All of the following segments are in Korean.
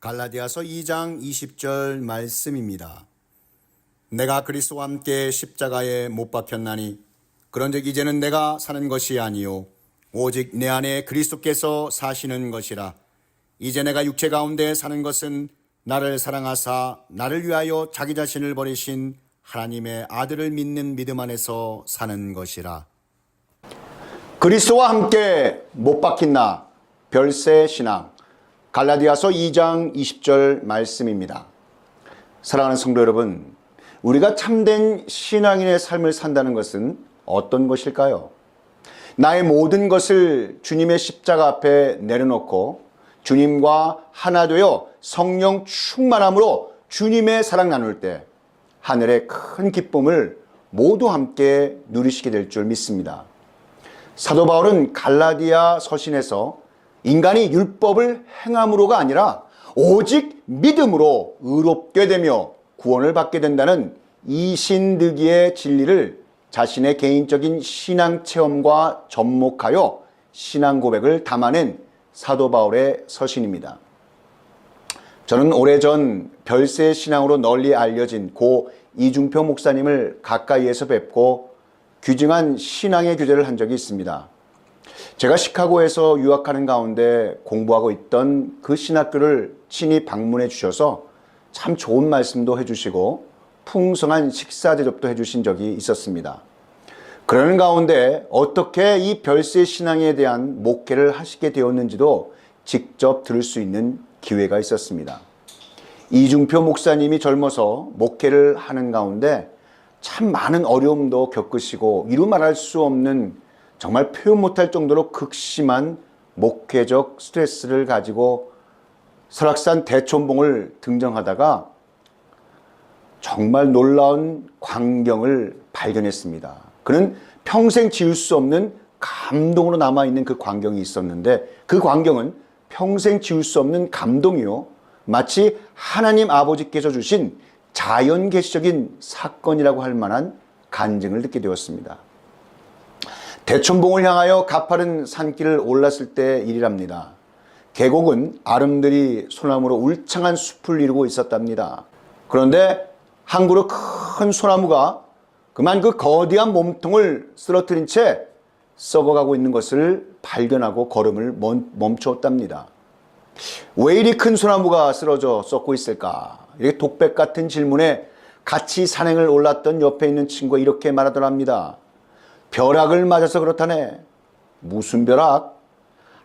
갈라디아서 2장 20절 말씀입니다. 내가 그리스도와 함께 십자가에 못 박혔나니 그런즉 이제는 내가 사는 것이 아니요 오직 내 안에 그리스도께서 사시는 것이라. 이제 내가 육체 가운데 사는 것은 나를 사랑하사 나를 위하여 자기 자신을 버리신 하나님의 아들을 믿는 믿음 안에서 사는 것이라. 그리스도와 함께 못 박힌 나 별세 신앙, 갈라디아서 2장 20절 말씀입니다. 사랑하는 성도 여러분, 우리가 참된 신앙인의 삶을 산다는 것은 어떤 것일까요? 나의 모든 것을 주님의 십자가 앞에 내려놓고 주님과 하나 되어 성령 충만함으로 주님의 사랑 나눌 때 하늘의 큰 기쁨을 모두 함께 누리시게 될 줄 믿습니다. 사도 바울은 갈라디아 서신에서 인간이 율법을 행함으로가 아니라 오직 믿음으로 의롭게 되며 구원을 받게 된다는 이신득이의 진리를 자신의 개인적인 신앙 체험과 접목하여 신앙 고백을 담아낸 사도 바울의 서신입니다. 저는 오래전 별세 신앙으로 널리 알려진 고 이중표 목사님을 가까이에서 뵙고 귀중한 신앙의 교제를 한 적이 있습니다. 제가 시카고에서 유학하는 가운데 공부하고 있던 그 신학교를 친히 방문해 주셔서 참 좋은 말씀도 해주시고 풍성한 식사 대접도 해주신 적이 있었습니다. 그러는 가운데 어떻게 이 별세 신앙에 대한 목회를 하시게 되었는지도 직접 들을 수 있는 기회가 있었습니다. 이중표 목사님이 젊어서 목회를 하는 가운데 참 많은 어려움도 겪으시고 이루 말할 수 없는 정말 표현 못할 정도로 극심한 목회적 스트레스를 가지고 설악산 대촌봉을 등정하다가 정말 놀라운 광경을 발견했습니다. 그는 평생 지울 수 없는 감동으로 남아있는 그 광경이 있었는데 그 광경은 평생 지울 수 없는 감동이요, 마치 하나님 아버지께서 주신 자연계시적인 사건이라고 할 만한 간증을 듣게 되었습니다. 대촌봉을 향하여 가파른 산길을 올랐을 때 일이랍니다. 계곡은 아름드리 소나무로 울창한 숲을 이루고 있었답니다. 그런데 한 그루 큰 소나무가 그만 그 거대한 몸통을 쓰러뜨린 채 썩어가고 있는 것을 발견하고 걸음을 멈추었답니다. 왜 이리 큰 소나무가 쓰러져 썩고 있을까? 이렇게 독백 같은 질문에 같이 산행을 올랐던 옆에 있는 친구가 이렇게 말하더랍니다. 벼락을 맞아서 그렇다네. 무슨 벼락?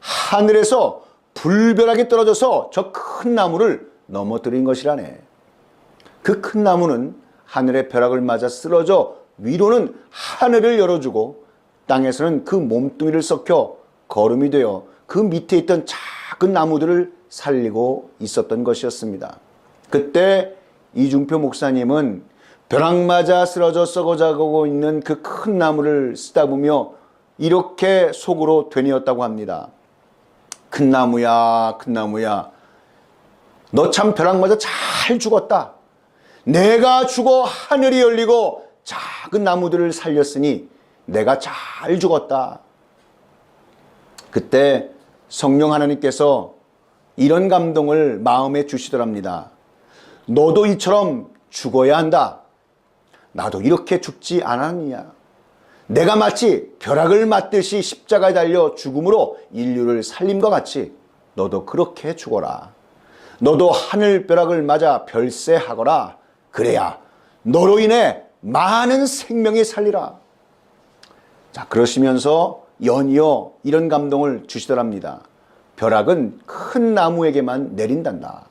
하늘에서 불벼락이 떨어져서 저 큰 나무를 넘어뜨린 것이라네. 그 큰 나무는 하늘의 벼락을 맞아 쓰러져 위로는 하늘을 열어주고 땅에서는 그 몸뚱이를 썩혀 거름이 되어 그 밑에 있던 작은 나무들을 살리고 있었던 것이었습니다. 그때 이중표 목사님은 벼락 맞아 쓰러져 썩어가고 있는 그 큰 나무를 쓰다보며 이렇게 속으로 되뇌었다고 합니다. 큰 나무야, 큰 나무야, 너 참 벼락 맞아 잘 죽었다. 내가 죽어 하늘이 열리고 작은 나무들을 살렸으니 내가 잘 죽었다. 그때 성령 하나님께서 이런 감동을 마음에 주시더랍니다. 너도 이처럼 죽어야 한다. 나도 이렇게 죽지 않았느냐. 내가 마치 벼락을 맞듯이 십자가에 달려 죽음으로 인류를 살림과 같이 너도 그렇게 죽어라. 너도 하늘 벼락을 맞아 별세하거라. 그래야 너로 인해 많은 생명이 살리라. 자, 그러시면서 연이어 이런 감동을 주시더랍니다. 벼락은 큰 나무에게만 내린단다.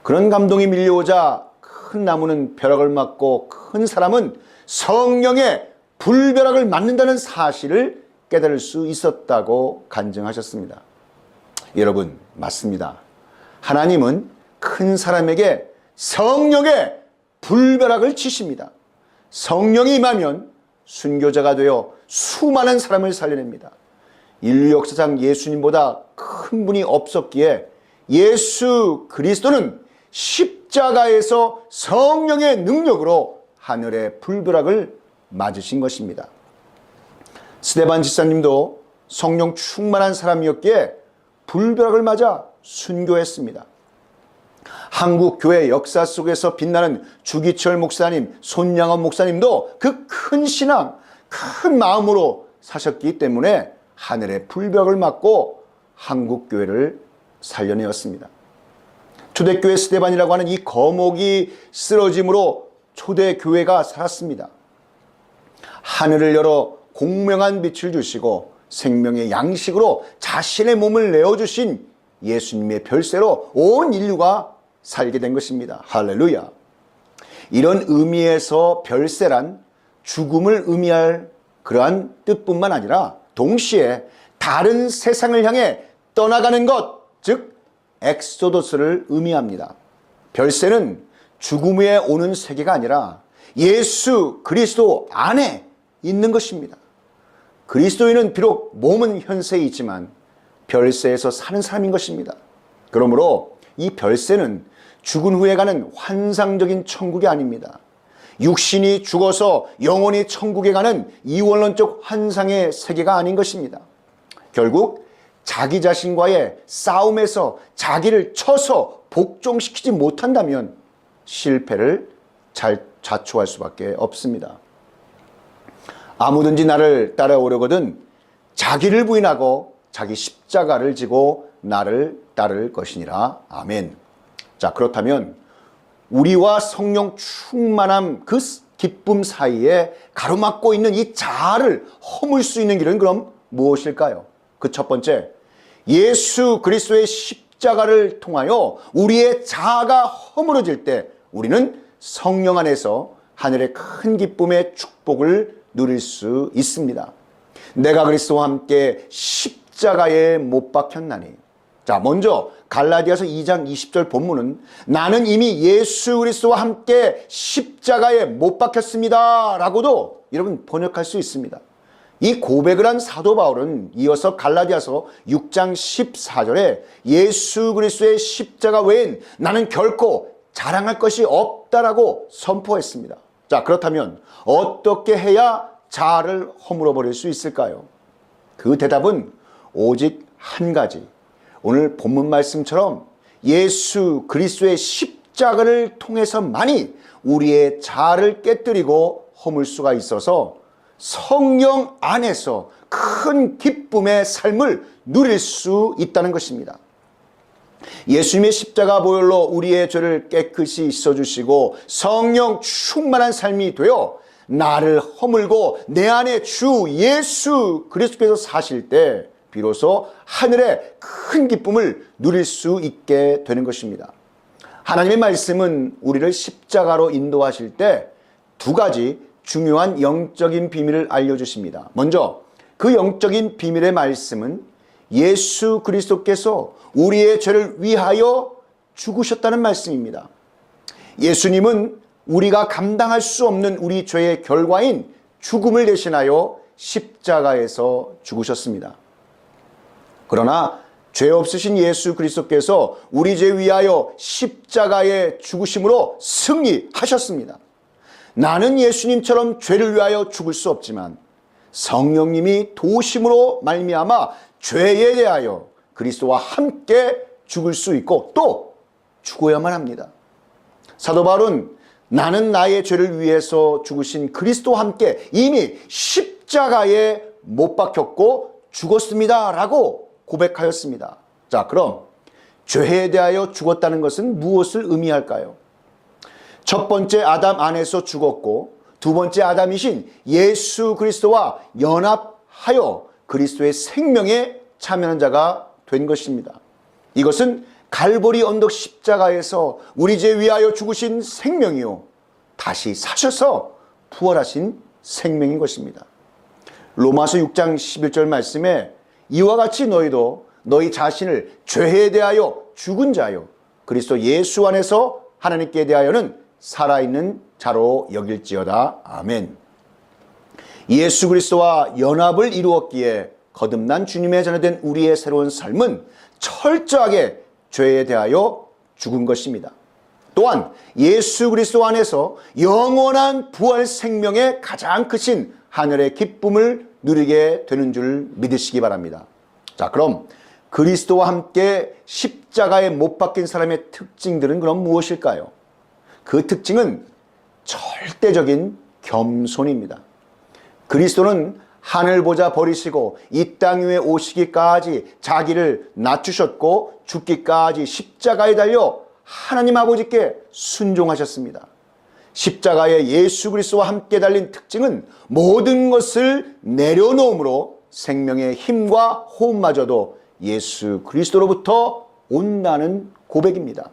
그런 감동이 밀려오자 큰 나무는 벼락을 맞고 큰 사람은 성령의 불벼락을 맞는다는 사실을 깨달을 수 있었다고 간증하셨습니다. 여러분, 맞습니다. 하나님은 큰 사람에게 성령의 불벼락을 치십니다. 성령이 임하면 순교자가 되어 수많은 사람을 살려냅니다. 인류 역사상 예수님보다 큰 분이 없었기에 예수 그리스도는 십자가에서 성령의 능력으로 하늘의 불벼락을 맞으신 것입니다. 스데반 집사님도 성령 충만한 사람이었기에 불벼락을 맞아 순교했습니다. 한국 교회 역사 속에서 빛나는 주기철 목사님, 손양원 목사님도 그 큰 신앙, 큰 마음으로 사셨기 때문에 하늘의 불벽을 맞고 한국 교회를 살려내었습니다. 초대교회 스데반이라고 하는 이 거목이 쓰러짐으로 초대교회가 살았습니다. 하늘을 열어 공명한 빛을 주시고 생명의 양식으로 자신의 몸을 내어주신 예수님의 별세로 온 인류가 살게 된 것입니다. 할렐루야. 이런 의미에서 별세란 죽음을 의미할 그러한 뜻뿐만 아니라 동시에 다른 세상을 향해 떠나가는 것, 즉 엑소더스를 의미합니다. 별세는 죽음 후에 오는 세계가 아니라 예수 그리스도 안에 있는 것입니다. 그리스도인은 비록 몸은 현세에 있지만 별세에서 사는 사람인 것입니다. 그러므로 이 별세는 죽은 후에 가는 환상적인 천국이 아닙니다. 육신이 죽어서 영혼이 천국에 가는 이원론적 환상의 세계가 아닌 것입니다. 결국 자기 자신과의 싸움에서 자기를 쳐서 복종시키지 못한다면 실패를 자초할 수밖에 없습니다. 아무든지 나를 따라오려거든 자기를 부인하고 자기 십자가를 지고 나를 따를 것이니라. 아멘. 자, 그렇다면 우리와 성령 충만함 그 기쁨 사이에 가로막고 있는 이 자아를 허물 수 있는 길은 그럼 무엇일까요? 그 첫 번째, 예수 그리스도의 십자가를 통하여 우리의 자아가 허물어질 때 우리는 성령 안에서 하늘의 큰 기쁨의 축복을 누릴 수 있습니다. 내가 그리스도와 함께 십자가에 못 박혔나니. 자, 먼저 갈라디아서 2장 20절 본문은 나는 이미 예수 그리스도와 함께 십자가에 못 박혔습니다 라고도 여러분 번역할 수 있습니다. 이 고백을 한 사도 바울은 이어서 갈라디아서 6장 14절에 예수 그리스도의 십자가 외엔 나는 결코 자랑할 것이 없다라고 선포했습니다. 자, 그렇다면 어떻게 해야 자아를 허물어 버릴 수 있을까요? 그 대답은 오직 한 가지. 오늘 본문 말씀처럼 예수 그리스도의 십자가를 통해서만이 우리의 자아를 깨뜨리고 허물 수가 있어서 성령 안에서 큰 기쁨의 삶을 누릴 수 있다는 것입니다. 예수님의 십자가 보혈로 우리의 죄를 깨끗이 씻어주시고 성령 충만한 삶이 되어 나를 허물고 내 안에 주 예수 그리스도께서 사실 때 비로소 하늘의 큰 기쁨을 누릴 수 있게 되는 것입니다. 하나님의 말씀은 우리를 십자가로 인도하실 때 두 가지 중요한 영적인 비밀을 알려주십니다. 먼저 그 영적인 비밀의 말씀은 예수 그리스도께서 우리의 죄를 위하여 죽으셨다는 말씀입니다. 예수님은 우리가 감당할 수 없는 우리 죄의 결과인 죽음을 대신하여 십자가에서 죽으셨습니다. 그러나 죄 없으신 예수 그리스도께서 우리 죄 위하여 십자가에 죽으심으로 승리하셨습니다. 나는 예수님처럼 죄를 위하여 죽을 수 없지만 성령님이 도우심으로 말미암아 죄에 대하여 그리스도와 함께 죽을 수 있고 또 죽어야만 합니다. 사도 바울은 나는 나의 죄를 위해서 죽으신 그리스도와 함께 이미 십자가에 못 박혔고 죽었습니다 라고 고백하였습니다. 자, 그럼 죄에 대하여 죽었다는 것은 무엇을 의미할까요? 첫 번째 아담 안에서 죽었고 두 번째 아담이신 예수 그리스도와 연합하여 그리스도의 생명에 참여하는 자가 된 것입니다. 이것은 갈보리 언덕 십자가에서 우리 죄 위하여 죽으신 생명이요 다시 사셔서 부활하신 생명인 것입니다. 로마서 6장 11절 말씀에 이와 같이 너희도 너희 자신을 죄에 대하여 죽은 자요 그리스도 예수 안에서 하나님께 대하여는 살아있는 자로 여길지어다. 아멘. 예수 그리스도와 연합을 이루었기에 거듭난 주님의 자녀된 우리의 새로운 삶은 철저하게 죄에 대하여 죽은 것입니다. 또한 예수 그리스도 안에서 영원한 부활 생명의 가장 크신 하늘의 기쁨을 누리게 되는 줄 믿으시기 바랍니다. 자, 그럼 그리스도와 함께 십자가에 못 박힌 사람의 특징들은 그럼 무엇일까요? 그 특징은 절대적인 겸손입니다. 그리스도는 하늘 보좌 버리시고 이 땅 위에 오시기까지 자기를 낮추셨고 죽기까지 십자가에 달려 하나님 아버지께 순종하셨습니다. 십자가에 예수 그리스도와 함께 달린 특징은 모든 것을 내려놓음으로 생명의 힘과 호흡마저도 예수 그리스도로부터 온다는 고백입니다.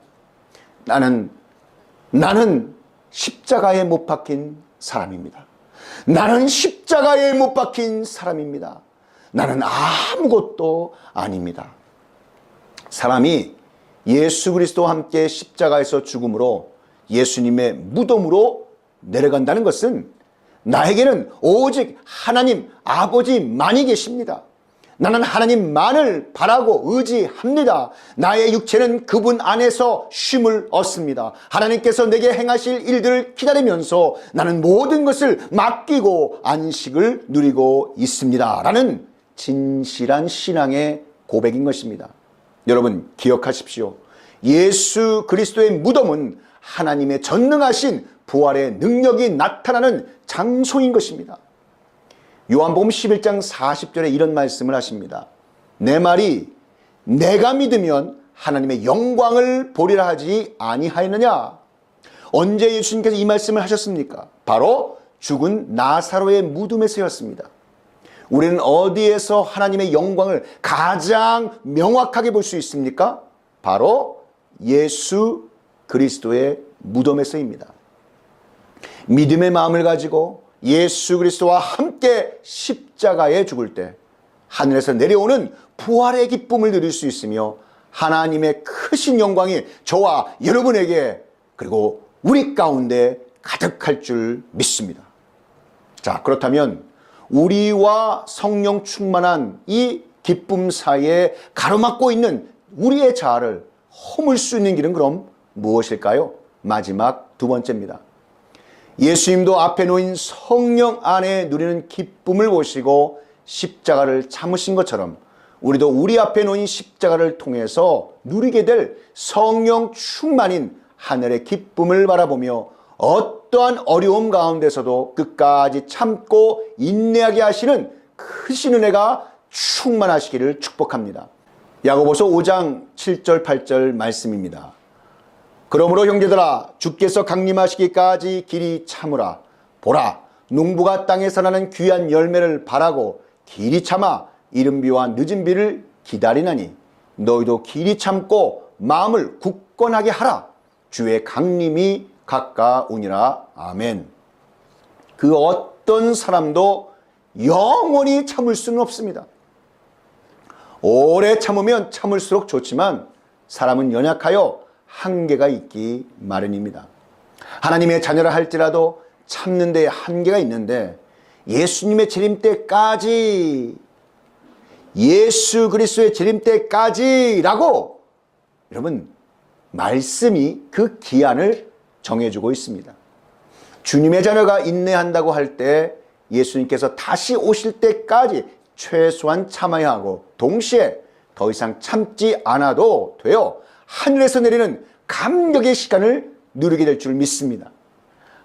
나는 십자가에 못 박힌 사람입니다. 나는 십자가에 못 박힌 사람입니다. 나는 아무것도 아닙니다. 사람이 예수 그리스도와 함께 십자가에서 죽음으로 예수님의 무덤으로 내려간다는 것은 나에게는 오직 하나님 아버지만이 계십니다. 나는 하나님만을 바라고 의지합니다. 나의 육체는 그분 안에서 쉼을 얻습니다. 하나님께서 내게 행하실 일들을 기다리면서 나는 모든 것을 맡기고 안식을 누리고 있습니다. 라는 진실한 신앙의 고백인 것입니다. 여러분 기억하십시오. 예수 그리스도의 무덤은 하나님의 전능하신 부활의 능력이 나타나는 장소인 것입니다. 요한복음 11장 40절에 이런 말씀을 하십니다. 내 말이 내가 믿으면 하나님의 영광을 보리라 하지 아니하였느냐? 언제 예수님께서 이 말씀을 하셨습니까? 바로 죽은 나사로의 무덤에서였습니다. 우리는 어디에서 하나님의 영광을 가장 명확하게 볼 수 있습니까? 바로 예수 그리스도의 무덤에서입니다. 믿음의 마음을 가지고 예수 그리스도와 함께 십자가에 죽을 때 하늘에서 내려오는 부활의 기쁨을 누릴 수 있으며 하나님의 크신 영광이 저와 여러분에게 그리고 우리 가운데 가득할 줄 믿습니다. 자, 그렇다면 우리와 성령 충만한 이 기쁨 사이에 가로막고 있는 우리의 자아를 허물 수 있는 길은 그럼 무엇일까요? 마지막 두 번째입니다. 예수님도 앞에 놓인 성령 안에 누리는 기쁨을 보시고 십자가를 참으신 것처럼 우리도 우리 앞에 놓인 십자가를 통해서 누리게 될 성령 충만인 하늘의 기쁨을 바라보며 어떠한 어려움 가운데서도 끝까지 참고 인내하게 하시는 크신 은혜가 충만하시기를 축복합니다. 야고보서 5장 7절 8절 말씀입니다. 그러므로 형제들아 주께서 강림하시기까지 길이 참으라. 보라 농부가 땅에서 나는 귀한 열매를 바라고 길이 참아 이른 비와 늦은 비를 기다리나니 너희도 길이 참고 마음을 굳건하게 하라. 주의 강림이 가까우니라. 아멘. 그 어떤 사람도 영원히 참을 수는 없습니다. 오래 참으면 참을수록 좋지만 사람은 연약하여 한계가 있기 마련입니다. 하나님의 자녀라 할지라도 참는 데 한계가 있는데 예수님의 재림 때까지 예수 그리스도의 재림 때까지라고 여러분 말씀이 그 기한을 정해주고 있습니다. 주님의 자녀가 인내한다고 할 때 예수님께서 다시 오실 때까지 최소한 참아야 하고 동시에 더 이상 참지 않아도 돼요. 하늘에서 내리는 감격의 시간을 누리게 될 줄 믿습니다.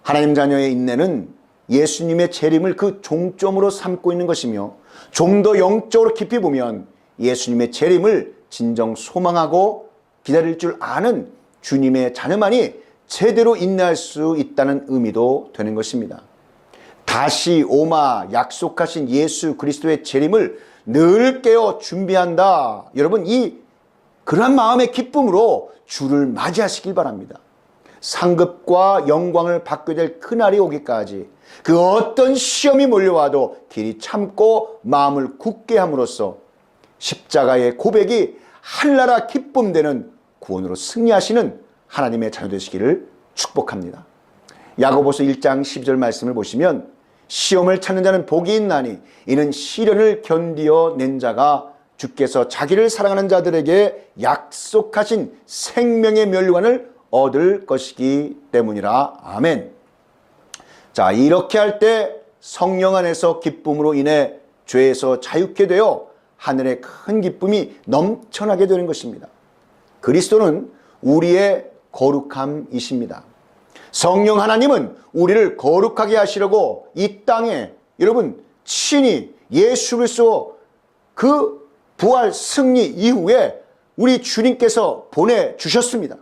하나님 자녀의 인내는 예수님의 재림을 그 종점으로 삼고 있는 것이며 좀 더 영적으로 깊이 보면 예수님의 재림을 진정 소망하고 기다릴 줄 아는 주님의 자녀만이 제대로 인내할 수 있다는 의미도 되는 것입니다. 다시 오마 약속하신 예수 그리스도의 재림을 늘 깨어 준비한다. 여러분 그러한 마음의 기쁨으로 주를 맞이하시길 바랍니다. 상급과 영광을 받게 될 그날이 오기까지 그 어떤 시험이 몰려와도 길이 참고 마음을 굳게 함으로써 십자가의 고백이 한나라 기쁨되는 구원으로 승리하시는 하나님의 자녀 되시기를 축복합니다. 야고보서 1장 12절 말씀을 보시면 시험을 찾는 자는 복이 있나니 이는 시련을 견디어 낸 자가 주께서 자기를 사랑하는 자들에게 약속하신 생명의 면류관을 얻을 것이기 때문이라. 아멘. 자, 이렇게 할 때 성령 안에서 기쁨으로 인해 죄에서 자유케 되어 하늘의 큰 기쁨이 넘쳐나게 되는 것입니다. 그리스도는 우리의 거룩함이십니다. 성령 하나님은 우리를 거룩하게 하시려고 이 땅에 여러분 친히 예수 그리스도 그 부활 승리 이후에 우리 주님께서 보내주셨습니다.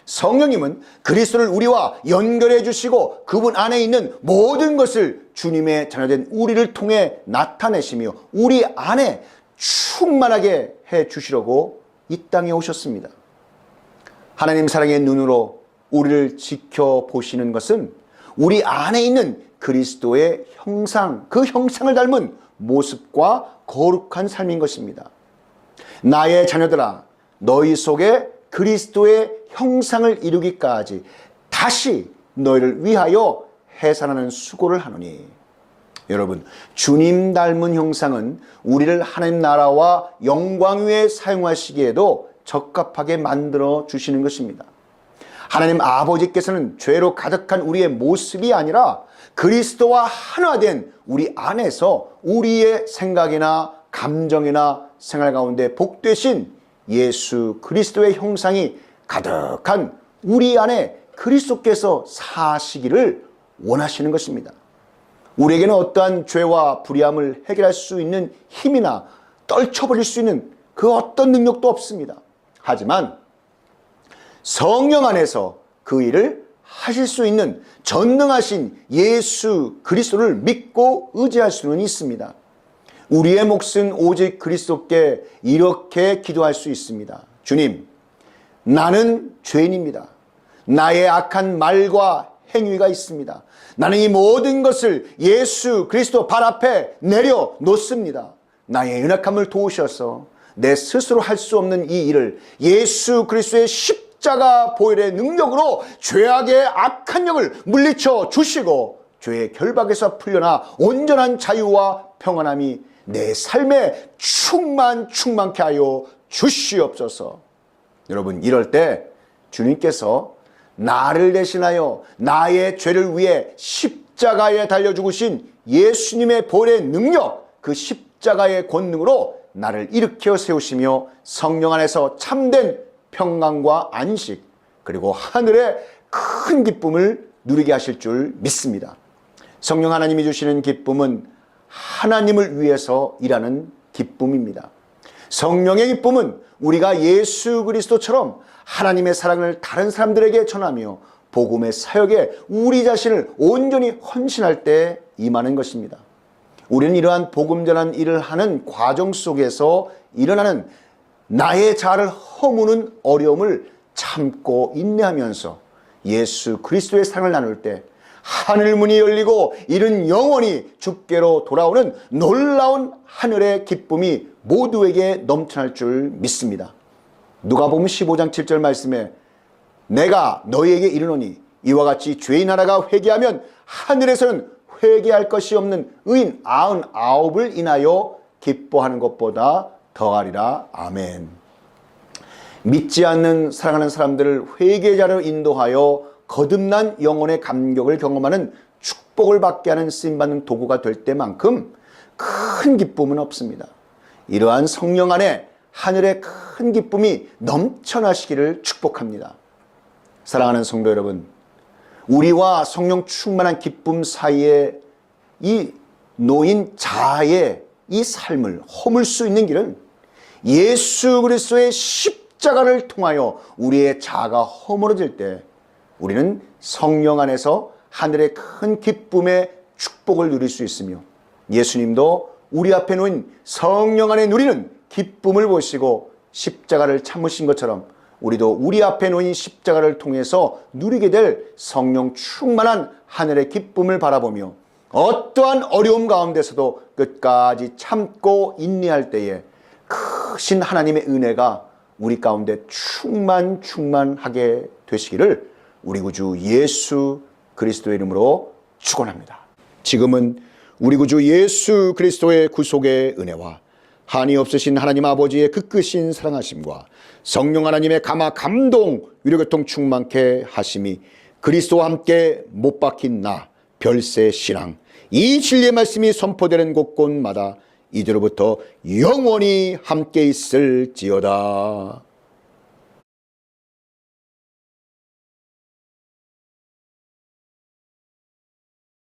성령님은 그리스도를 우리와 연결해 주시고 그분 안에 있는 모든 것을 주님의 자녀된 우리를 통해 나타내시며 우리 안에 충만하게 해 주시려고 이 땅에 오셨습니다. 하나님 사랑의 눈으로 우리를 지켜보시는 것은 우리 안에 있는 그리스도의 형상, 그 형상을 닮은 모습과 거룩한 삶인 것입니다. 나의 자녀들아, 너희 속에 그리스도의 형상을 이루기까지 다시 너희를 위하여 해산하는 수고를 하노니. 여러분, 주님 닮은 형상은 우리를 하나님 나라와 영광 위에 사용하시기에도 적합하게 만들어 주시는 것입니다. 하나님 아버지께서는 죄로 가득한 우리의 모습이 아니라 그리스도와 하나된 우리 안에서 우리의 생각이나 감정이나 생활 가운데 복되신 예수 그리스도의 형상이 가득한 우리 안에 그리스도께서 사시기를 원하시는 것입니다. 우리에게는 어떠한 죄와 불의함을 해결할 수 있는 힘이나 떨쳐버릴 수 있는 그 어떤 능력도 없습니다. 하지만 성령 안에서 그 일을 하실 수 있는 전능하신 예수 그리스도를 믿고 의지할 수는 있습니다. 우리의 몫은 오직 그리스도께 이렇게 기도할 수 있습니다. 주님, 나는 죄인입니다. 나의 악한 말과 행위가 있습니다. 나는 이 모든 것을 예수 그리스도 발 앞에 내려놓습니다. 나의 연약함을 도우셔서 내 스스로 할 수 없는 이 일을 예수 그리스도의 십자가 보혈의 능력으로 죄악의 악한 영을 물리쳐 주시고 죄의 결박에서 풀려나 온전한 자유와 평안함이 내 삶에 충만케 하여 주시옵소서. 여러분, 이럴 때 주님께서 나를 대신하여 나의 죄를 위해 십자가에 달려 죽으신 예수님의 보혈의 능력, 그 십자가의 권능으로 나를 일으켜 세우시며 성령 안에서 참된 평강과 안식, 그리고 하늘의 큰 기쁨을 누리게 하실 줄 믿습니다. 성령 하나님이 주시는 기쁨은 하나님을 위해서 일하는 기쁨입니다. 성령의 기쁨은 우리가 예수 그리스도처럼 하나님의 사랑을 다른 사람들에게 전하며 복음의 사역에 우리 자신을 온전히 헌신할 때 임하는 것입니다. 우리는 이러한 복음 전한 일을 하는 과정 속에서 일어나는 나의 자아를 허무는 어려움을 참고 인내하면서 예수 그리스도의 사랑을 나눌 때 하늘 문이 열리고 이른 영혼이 주께로 돌아오는 놀라운 하늘의 기쁨이 모두에게 넘쳐날 줄 믿습니다. 누가복음 15장 7절 말씀에 내가 너희에게 이르노니 이와 같이 죄인 하나가 회개하면 하늘에서는 회개할 것이 없는 의인 99을 인하여 기뻐하는 것보다 더하리라. 아멘. 믿지 않는 사랑하는 사람들을 회개자로 인도하여 거듭난 영혼의 감격을 경험하는 축복을 받게 하는 쓰임받는 도구가 될 때만큼 큰 기쁨은 없습니다. 이러한 성령 안에 하늘의 큰 기쁨이 넘쳐나시기를 축복합니다. 사랑하는 성도 여러분, 우리와 성령 충만한 기쁨 사이에 이 놓인 자아의 이 삶을 허물 수 있는 길은 예수 그리스도의 십자가를 통하여 우리의 자아가 허물어질 때 우리는 성령 안에서 하늘의 큰 기쁨의 축복을 누릴 수 있으며 예수님도 우리 앞에 놓인 성령 안에 누리는 기쁨을 보시고 십자가를 참으신 것처럼 우리도 우리 앞에 놓인 십자가를 통해서 누리게 될 성령 충만한 하늘의 기쁨을 바라보며 어떠한 어려움 가운데서도 끝까지 참고 인내할 때에 크신 하나님의 은혜가 우리 가운데 충만하게 되시기를 우리 구주 예수 그리스도의 이름으로 축원합니다. 지금은 우리 구주 예수 그리스도의 구속의 은혜와 한이 없으신 하나님 아버지의 극크신 사랑하심과 성령 하나님의 감화 감동 위로교통 충만케 하심이 그리스도와 함께 못 박힌 나 별세 신앙 이 진리의 말씀이 선포되는 곳곳마다 이제로부터 영원히 함께 있을지어다.